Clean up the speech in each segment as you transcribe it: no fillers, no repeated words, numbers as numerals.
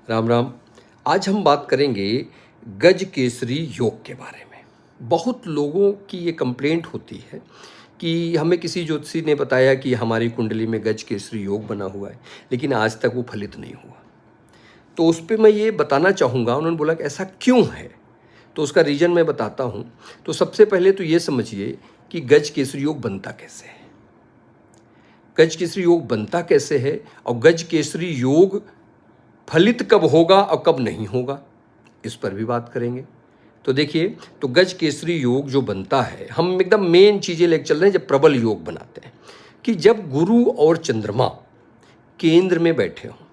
राम राम। आज हम बात करेंगे गज केसरी योग के बारे में। बहुत लोगों की ये कंप्लेंट होती है कि हमें किसी ज्योतिषी ने बताया कि हमारी कुंडली में गज केसरी योग बना हुआ है, लेकिन आज तक वो फलित नहीं हुआ। तो उस पर मैं ये बताना चाहूँगा, उन्होंने बोला कि ऐसा क्यों है, तो उसका रीज़न मैं बताता हूँ। तो सबसे पहले तो ये समझिए कि गज केसरी योग बनता कैसे है। गज केसरी योग बनता कैसे है और गज केसरी योग फलित कब होगा और कब नहीं होगा, इस पर भी बात करेंगे। तो देखिए, तो गज केसरी योग जो बनता है, हम एकदम मेन चीज़ें लेकर चल रहे हैं। जब प्रबल योग बनाते हैं कि जब गुरु और चंद्रमा केंद्र में बैठे हों,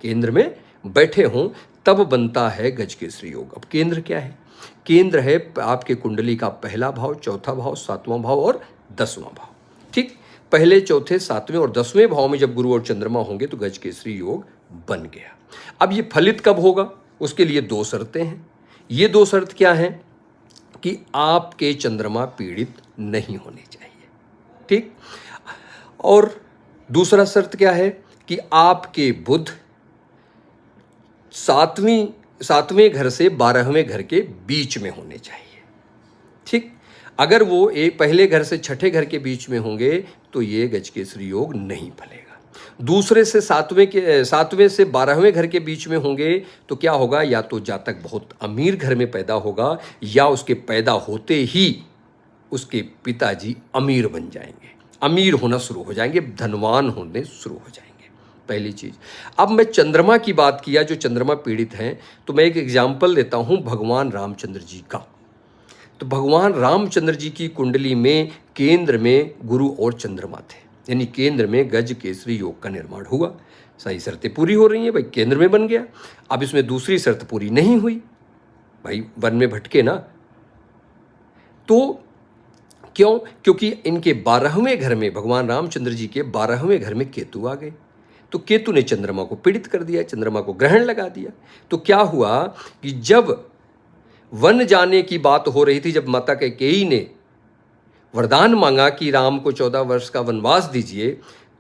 केंद्र में बैठे हों, तब बनता है गज केसरी योग। अब केंद्र क्या है? केंद्र है आपके कुंडली का पहला भाव, चौथा भाव, सातवां भाव और 10वां भाव। ठीक, पहले, चौथे, सातवें और 10वें भाव में जब गुरु और चंद्रमा होंगे तो गज केसरी योग बन गया। अब ये फलित कब होगा, उसके लिए दो शर्तें हैं। ये दो शर्त क्या हैं? कि आपके चंद्रमा पीड़ित नहीं होने चाहिए, ठीक। और दूसरा शर्त क्या है? कि आपके बुध सातवें घर से 12वें घर के बीच में होने चाहिए, ठीक। अगर वो एक पहले घर से छठे घर के बीच में होंगे तो ये गज केसरी योग नहीं फलेगा। दूसरे से सातवें से 12वें घर के बीच में होंगे तो क्या होगा? या तो जातक बहुत अमीर घर में पैदा होगा, या उसके पैदा होते ही उसके पिताजी अमीर बन जाएंगे, अमीर होना शुरू हो जाएंगे, धनवान होने शुरू हो जाएंगे। पहली चीज। अब मैं चंद्रमा की बात किया, जो चंद्रमा पीड़ित हैं, तो मैं एक एग्जाम्पल देता हूं भगवान रामचंद्र जी का। तो भगवान रामचंद्र जी की कुंडली में केंद्र में गुरु और चंद्रमा थे, यानी केंद्र में गज केसरी योग का निर्माण हुआ। सही शर्तें पूरी हो रही हैं भाई, केंद्र में बन गया। अब इसमें दूसरी शर्त पूरी नहीं हुई भाई, वन में भटके ना। तो क्यों? क्योंकि इनके 12वें घर में, भगवान रामचंद्र जी के 12वें घर में केतु आ गए। तो केतु ने चंद्रमा को पीड़ित कर दिया, चंद्रमा को ग्रहण लगा दिया। तो क्या हुआ कि जब वन जाने की बात हो रही थी, जब माता कैकेयी ने वरदान मांगा कि राम को 14 वर्ष का वनवास दीजिए,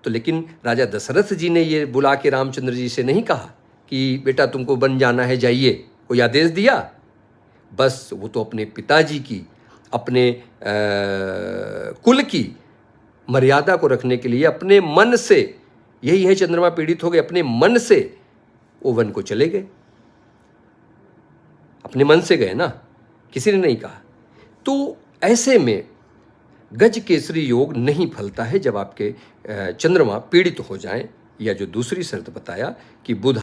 तो लेकिन राजा दशरथ जी ने ये बुला के रामचंद्र जी से नहीं कहा कि बेटा तुमको वन जाना है, जाइए, कोई आदेश दिया। बस वो तो अपने पिताजी की, अपने कुल की मर्यादा को रखने के लिए अपने मन से, यही है चंद्रमा पीड़ित हो गए, अपने मन से वो वन को चले गए, अपने मन से गए ना, किसी ने नहीं कहा। तो ऐसे में गज केसरी योग नहीं फलता है जब आपके चंद्रमा पीड़ित हो जाएं, या जो दूसरी शर्त बताया कि बुध